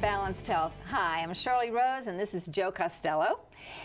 Balanced Health. Hi, I'm Shirley Rose, and this is Joe Costello.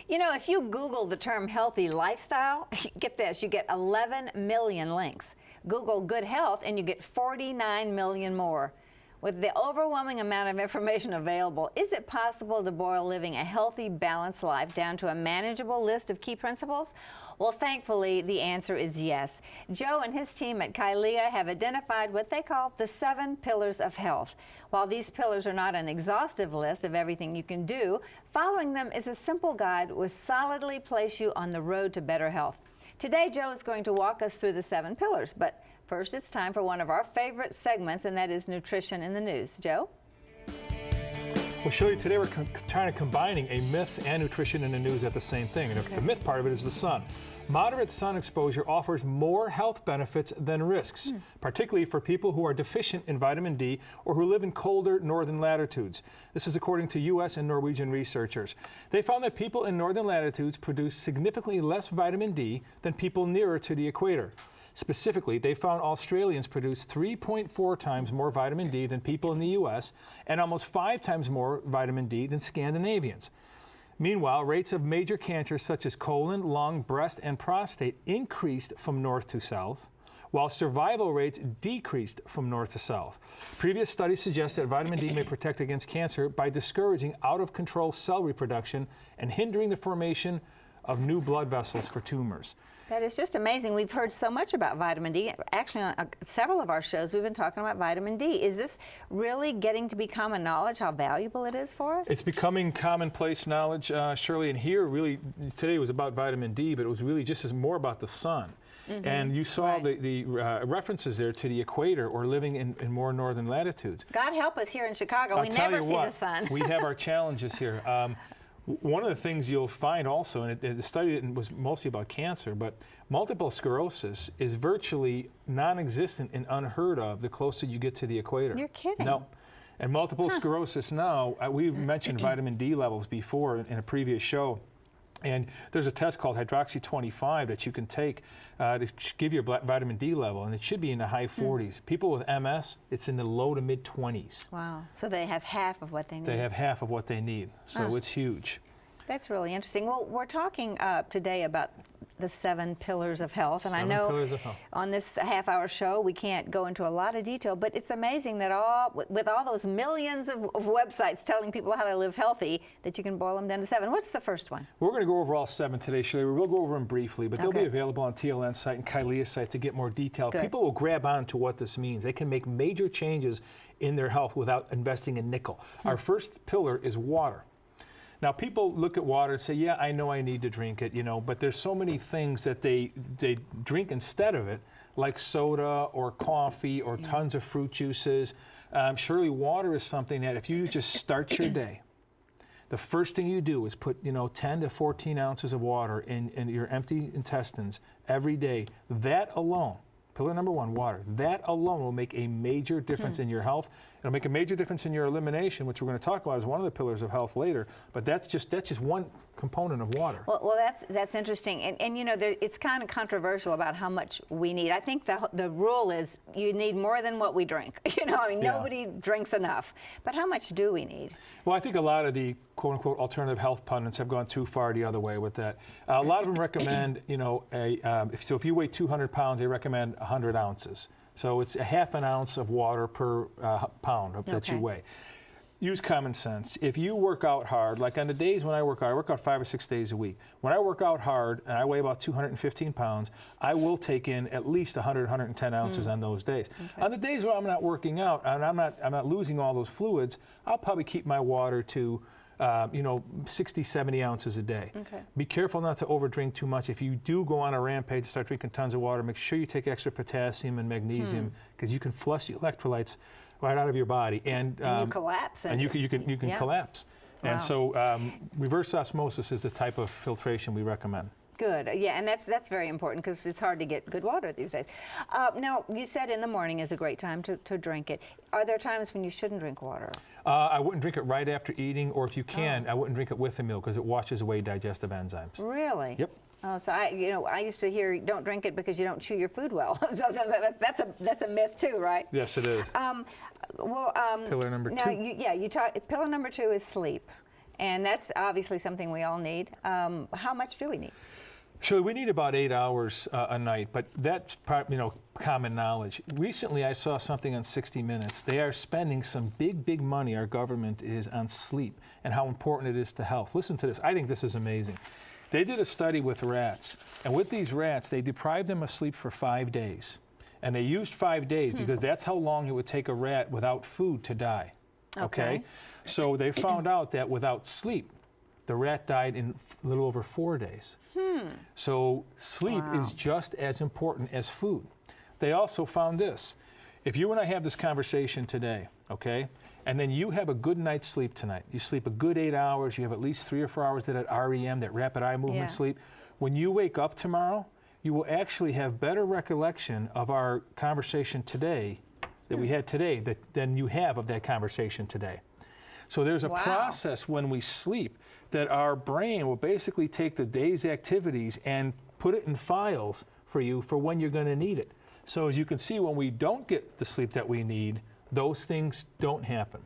You know, if you Google the term healthy lifestyle, get this, you get 11 million links. Google good health, and you get 49 million more. With the overwhelming amount of information available, is it possible to boil living a healthy, balanced life down to a manageable list of key principles? Well, thankfully, the answer is yes. Joe and his team at Kylia have identified what they call the 7 pillars of health. While these pillars are not an exhaustive list of everything you can do, following them is a simple guide which solidly place you on the road to better health. Today, Joe is going to walk us through the 7 pillars, but first, it's time for one of our favorite segments, and that is Nutrition in the News. Joe? Well, Shirley, today we're trying to combining a myth and nutrition in the news at the same thing. And the myth part of it is the sun. Moderate sun exposure offers more health benefits than risks, particularly for people who are deficient in vitamin D or who live in colder northern latitudes. This is according to U.S. and Norwegian researchers. They found that people in northern latitudes produce significantly less vitamin D than people nearer to the equator. Specifically, they found Australians produce 3.4 times more vitamin D than people in the U.S. and almost 5 times more vitamin D than Scandinavians. Meanwhile, rates of major cancers such as colon, lung, breast, and prostate increased from north to south, while survival rates decreased from north to south. Previous studies suggest that vitamin D may protect against cancer by discouraging out-of-control cell reproduction and hindering the formation of new blood vessels for tumors. That is just amazing. We've heard so much about vitamin D. Actually, on several of our shows, we've been talking about vitamin D. Is this really getting to be common knowledge how valuable it is for us? It's becoming commonplace knowledge, Shirley, and here really, today was about vitamin D, but it was really just as more about the sun. And you saw the references there to the equator or living in more northern latitudes. God help us here in Chicago. We never see the sun. We have our challenges here. One of the things you'll find also, and the study was mostly about cancer, but multiple sclerosis is virtually non-existent and unheard of the closer you get to the equator. You're kidding. No. And multiple sclerosis now, we've mentioned vitamin D levels before in a previous show. And there's a test called hydroxy-25 that you can take to give your vitamin D level, and it should be in the high 40s. People with MS, it's in the low to mid 20s. Wow. So they have half of what they need. They have half of what they need. So it's huge. That's really interesting. Well, we're talking today about the 7 pillars of health, and I know on this half-hour show we can't go into a lot of detail, but it's amazing that with all those millions of websites telling people how to live healthy, that you can boil them down to 7. What's the first one? We're going to go over all 7 today, Shirley. We'll go over them briefly, but they'll be available on TLN's site and Kylia's site to get more detail. Good. People will grab on to what this means. They can make major changes in their health without investing a nickel. Our first pillar is water. Now, people look at water and say, yeah, I know I need to drink it, you know, but there's so many things that they drink instead of it, like soda or coffee or tons of fruit juices. Surely water is something that if you just start your day, the first thing you do is put, 10 to 14 ounces of water in your empty intestines every day. That alone, pillar number 1, water, that alone will make a major difference in your health. It'll make a major difference in your elimination, which we're going to talk about as one of the pillars of health later. But that's just one component of water. Well, that's interesting, and it's kind of controversial about how much we need. I think the rule is you need more than what we drink. Nobody drinks enough. But how much do we need? Well, I think a lot of the quote-unquote alternative health pundits have gone too far the other way with that. A lot of them recommend, so if you weigh 200 pounds, they recommend 100 ounces. So it's a half an ounce of water per pound that you weigh. Use common sense. If you work out hard, like on the days when I work out 5 or 6 days a week. When I work out hard and I weigh about 215 pounds, I will take in at least 100, 110 ounces on those days. On the days when I'm not working out and I'm not losing all those fluids, I'll probably keep my water to 60, 70 ounces a day. Be careful not to overdrink too much. If you do go on a rampage, start drinking tons of water, make sure you take extra potassium and magnesium because you can flush the electrolytes right out of your body. And you collapse. And you can collapse. Wow. And so reverse osmosis is the type of filtration we recommend. Good. Yeah, and that's very important because it's hard to get good water these days. Now, you said in the morning is a great time to drink it. Are there times when you shouldn't drink water? I wouldn't drink it right after eating, or if you can, I wouldn't drink it with a meal because it washes away digestive enzymes. Really? Yep. Oh, so I used to hear don't drink it because you don't chew your food well. So that's a myth too, right? Yes, it is. Pillar number now, two. Pillar number 2 is sleep, and that's obviously something we all need. How much do we need? Sure, we need about 8 hours a night, but that's common knowledge. Recently, I saw something on 60 Minutes. They are spending some big money, our government is, on sleep and how important it is to health. Listen to this. I think this is amazing. They did a study with rats, and with these rats, they deprived them of sleep for 5 days. And they used 5 days because that's how long it would take a rat without food to die. Okay? So they found out that without sleep, the rat died in a little over 4 days. So sleep is just as important as food. They also found this. If you and I have this conversation today, okay, and then you have a good night's sleep tonight, you sleep a good 8 hours, you have at least 3 or 4 hours of that REM, that rapid eye movement sleep, when you wake up tomorrow, you will actually have better recollection of our conversation today that we had today than you have of that conversation today. So there's a process when we sleep that our brain will basically take the day's activities and put it in files for you for when you're going to need it. So as you can see, when we don't get the sleep that we need, those things don't happen.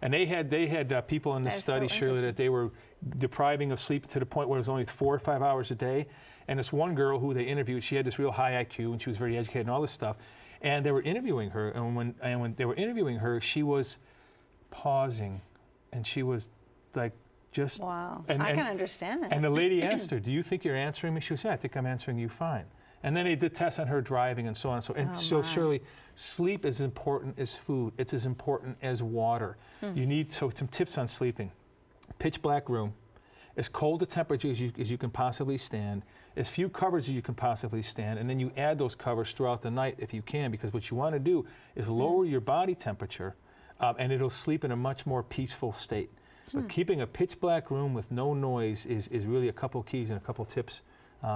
And they had people in the study, Shirley, that they were depriving of sleep to the point where it was only 4 or 5 hours a day. And this one girl who they interviewed, she had this real high IQ and she was very educated and all this stuff. And they were interviewing her, and when they were interviewing her, she was pausing, and she was like, just wow. I can understand that. And the lady asked her, "Do you think you're answering me?" She was, "Yeah, I think I'm answering you fine." And then they did tests on her driving and so on and so. And so, Shirley, sleep is as important as food. It's as important as water. You need some tips on sleeping. Pitch black room, as cold a temperature as you can possibly stand, as few covers as you can possibly stand, and then you add those covers throughout the night if you can, because what you want to do is lower your body temperature, and it'll sleep in a much more peaceful state. But keeping a pitch black room with no noise is really a couple keys and a couple tips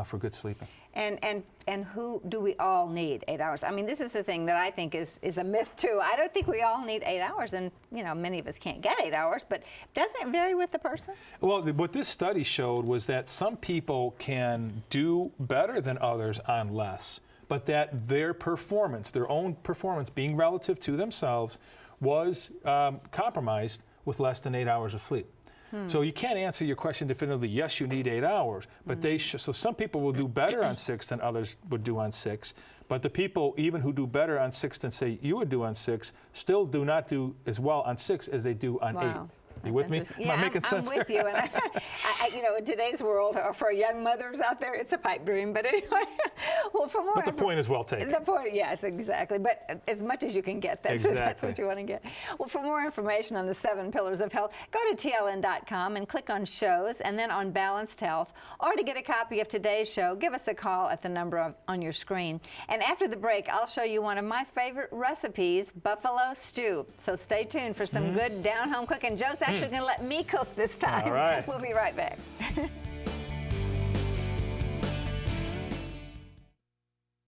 for good sleeping. And who do we all need 8 hours? I mean, this is the thing that I think is a myth too. I don't think we all need 8 hours, and many of us can't get 8 hours. But doesn't it vary with the person? Well, what this study showed was that some people can do better than others on less, but that their performance, their own performance, being relative to themselves, was compromised with less than 8 hours of sleep. So you can't answer your question definitively, yes, you need 8 hours, but so some people will do better on 6 than others would do on 6, but the people even who do better on 6 than say you would do on 6 still do not do as well on 6 as they do on 8. You with me? Yeah, Am I making sense? I'm with you. And in today's world, for young mothers out there, it's a pipe dream. But anyway, well, for more. But the point is well taken. The point, yes, exactly. But as much as you can get, that's what you want to get. Well, for more information on the 7 pillars of health, go to TLN.com and click on shows, and then on Balanced Health. Or to get a copy of today's show, give us a call at the number on your screen. And after the break, I'll show you one of my favorite recipes, buffalo stew. So stay tuned for some good down-home cooking. Joe's actually going to let me cook this time. All right. We'll be right back.